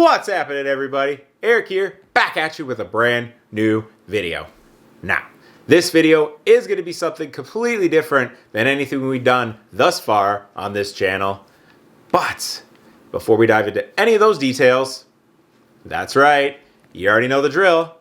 What's happening, everybody? Eric here, back at you with a brand new video. Now, this video is going to be something completely different than anything we've done thus far on this channel. But before we dive into any of those details, that's right, you already know the drill.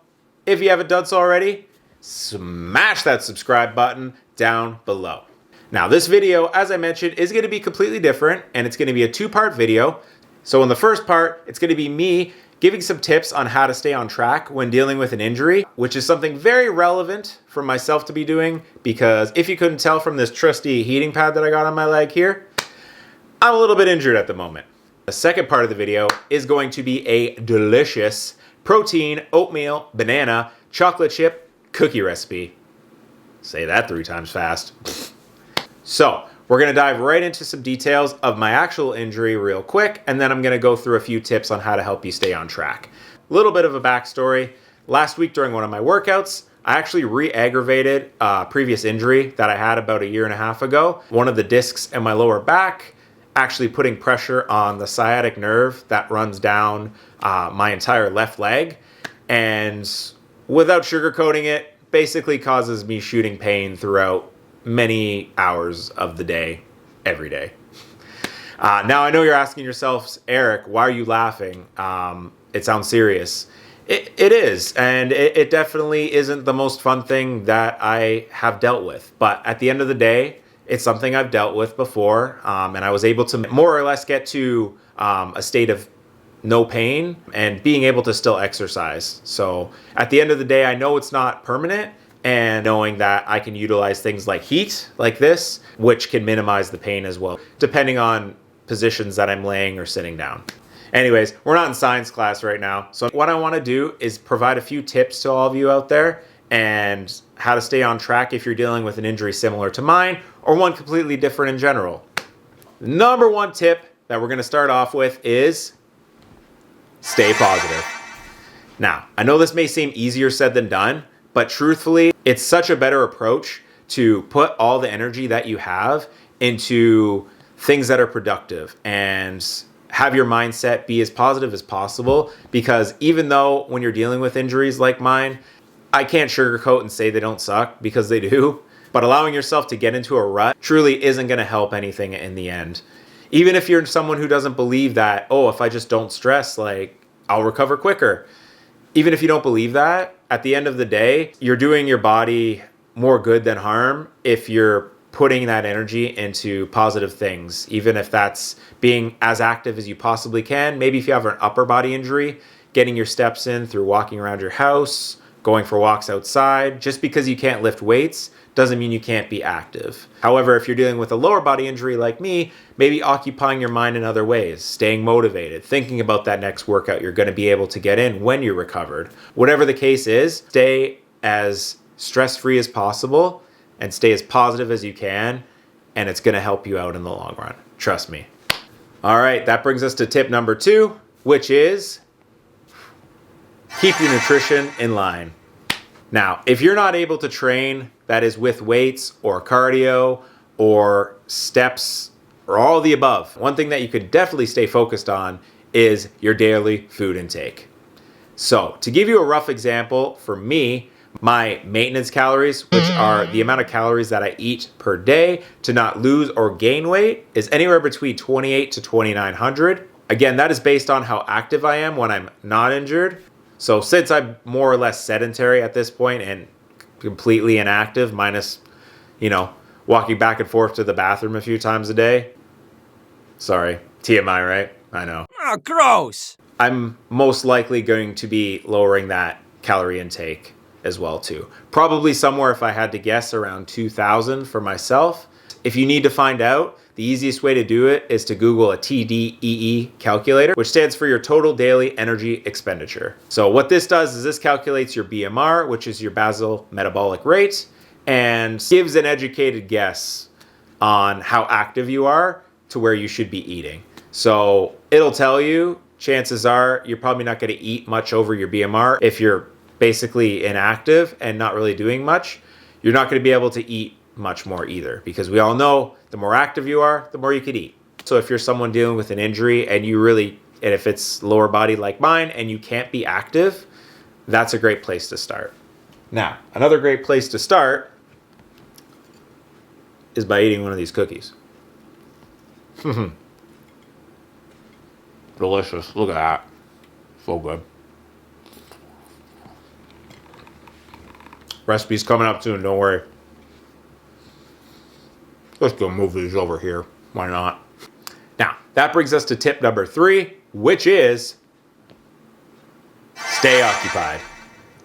If you haven't done so already, smash that subscribe button down below. Now, this video, as I mentioned, is going to be completely different, and it's going to be a two-part video. So in the first part, it's going to be me giving some tips on how to stay on track when dealing with an injury, which is something very relevant for myself to be doing, because if you couldn't tell from this trusty heating pad that I got on my leg here, I'm a little bit injured at the moment. The second part of the video is going to be a delicious protein, oatmeal, banana, chocolate chip cookie recipe. Say that 3 times fast. So we're going to dive right into some details of my actual injury real quick, and then I'm going to go through a few tips on how to help you stay on track. A little bit of a backstory. Last week during one of my workouts, I actually re-aggravated a previous injury that I had about 1.5 years ago. One of the discs in my lower back actually putting pressure on the sciatic nerve that runs down my entire left leg, and without sugarcoating it, basically causes me shooting pain throughout many hours of the day, every day. Now, I know you're asking yourselves, Eric, why are you laughing? It sounds serious. It is, and it definitely isn't the most fun thing that I have dealt with. But at the end of the day, it's something I've dealt with before, and I was able to more or less get to a state of no pain and being able to still exercise. So at the end of the day, I know it's not permanent, and knowing that I can utilize things like heat, like this, which can minimize the pain as well, depending on positions that I'm laying or sitting down. Anyways, we're not in science class right now. So what I want to do is provide a few tips to all of you out there and how to stay on track if you're dealing with an injury similar to mine or one completely different in general. The number one tip that we're going to start off with is stay positive. Now, I know this may seem easier said than done, but truthfully, it's such a better approach to put all the energy that you have into things that are productive and have your mindset be as positive as possible. Because even though when you're dealing with injuries like mine, I can't sugarcoat and say they don't suck, because they do. But allowing yourself to get into a rut truly isn't going to help anything in the end. Even if you're someone who doesn't believe that, oh, if I just don't stress, like, I'll recover quicker. Even if you don't believe that, at the end of the day, you're doing your body more good than harm if you're putting that energy into positive things, even if that's being as active as you possibly can. Maybe if you have an upper body injury, getting your steps in through walking around your house, going for walks outside. Just because you can't lift weights doesn't mean you can't be active. However, if you're dealing with a lower body injury like me, maybe occupying your mind in other ways, staying motivated, thinking about that next workout you're going to be able to get in when you're recovered. Whatever the case is, stay as stress-free as possible and stay as positive as you can, and it's going to help you out in the long run. Trust me. All right, that brings us to tip number 2, which is keep your nutrition in line. Now, if you're not able to train, that is with weights or cardio or steps or all of the above, one thing that you could definitely stay focused on is your daily food intake. So to give you a rough example, for me, my maintenance calories, which are the amount of calories that I eat per day to not lose or gain weight, is anywhere between 2,800 to 2,900. Again, that is based on how active I am when I'm not injured. So since I'm more or less sedentary at this point and completely inactive, minus, walking back and forth to the bathroom a few times a day. Sorry, TMI, right? I know. Oh, gross. I'm most likely going to be lowering that calorie intake as well too. Probably somewhere, if I had to guess, around 2,000 for myself. If you need to find out, the easiest way to do it is to Google a TDEE calculator, which stands for your total daily energy expenditure. So what this does is this calculates your BMR, which is your basal metabolic rate, and gives an educated guess on how active you are to where you should be eating. So it'll tell you, chances are you're probably not going to eat much over your BMR. If you're basically inactive and not really doing much, you're not going to be able to eat much more either, because we all know the more active you are, the more you could eat. So if you're someone dealing with an injury and you really And if it's lower body like mine and you can't be active, that's a great place to start. Now, another great place to start is by eating one of these cookies. Delicious. Look at that. So good. Recipe's coming up soon, don't worry. Let's go move these over here. Why not? Now, that brings us to tip number 3, which is stay occupied.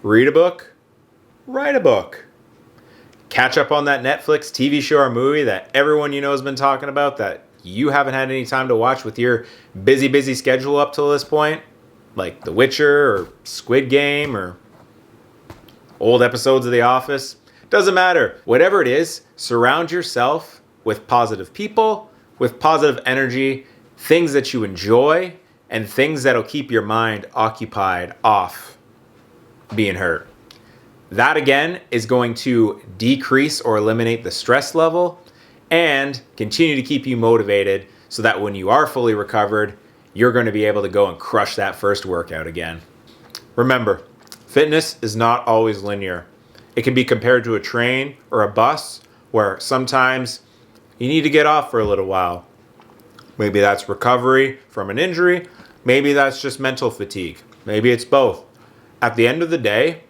Read a book, write a book. Catch up on that Netflix TV show or movie that everyone you know has been talking about that you haven't had any time to watch with your busy schedule up till this point, like The Witcher or Squid Game or old episodes of The Office. Doesn't matter. Whatever it is, surround yourself with positive people, with positive energy, things that you enjoy, and things that'll keep your mind occupied off being hurt. That again is going to decrease or eliminate the stress level and continue to keep you motivated so that when you are fully recovered, you're going to be able to go and crush that first workout again. Remember, fitness is not always linear. It can be compared to a train or a bus where sometimes you need to get off for a little while. Maybe that's recovery from an injury. Maybe that's just mental fatigue. Maybe it's both. At the end of the day,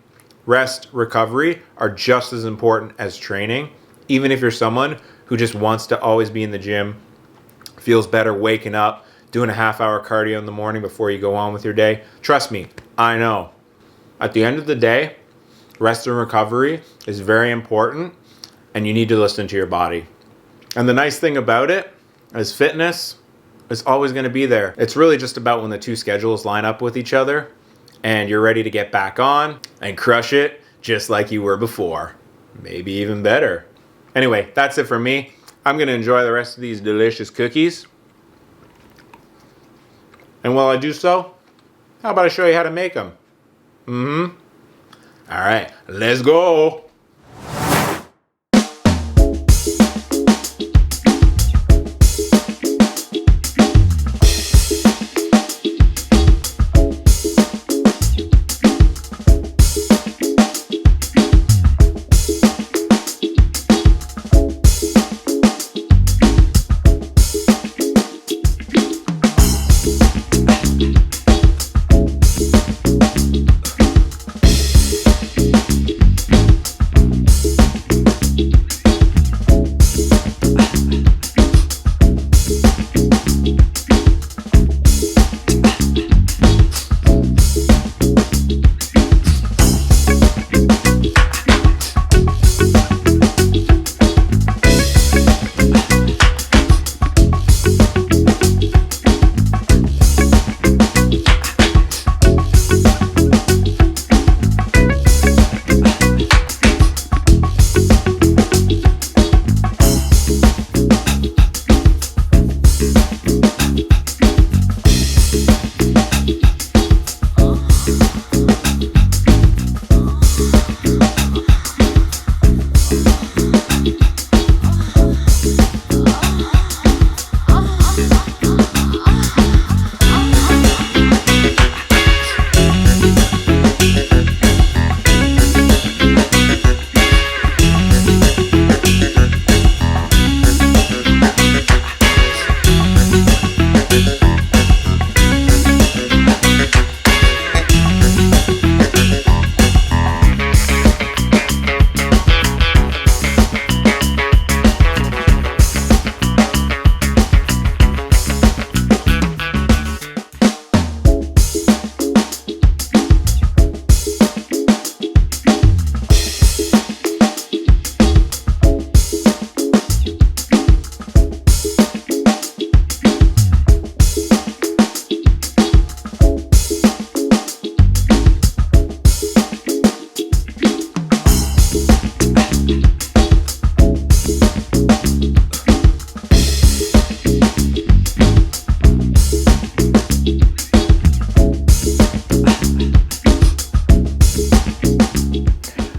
rest, recovery are just as important as training. Even if you're someone who just wants to always be in the gym, feels better waking up, doing a half-hour cardio in the morning before you go on with your day. Trust me, I know. At the end of the day, rest and recovery is very important, and you need to listen to your body. And the nice thing about it is fitness is always going to be there. It's really just about when the two schedules line up with each other and you're ready to get back on and crush it just like you were before. Maybe even better. Anyway, that's it for me. I'm going to enjoy the rest of these delicious cookies. And while I do so, how about I show you how to make them? All right, let's go.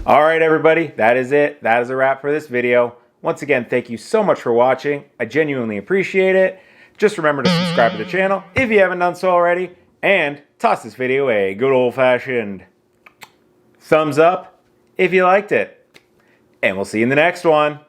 All right, everybody, that is it. That is a wrap for this video. Once again, thank you so much for watching. I genuinely appreciate it. just remember to subscribe to the channel if you haven't done so already, and toss this video a good old-fashioned thumbs up if you liked it. And we'll see you in the next one.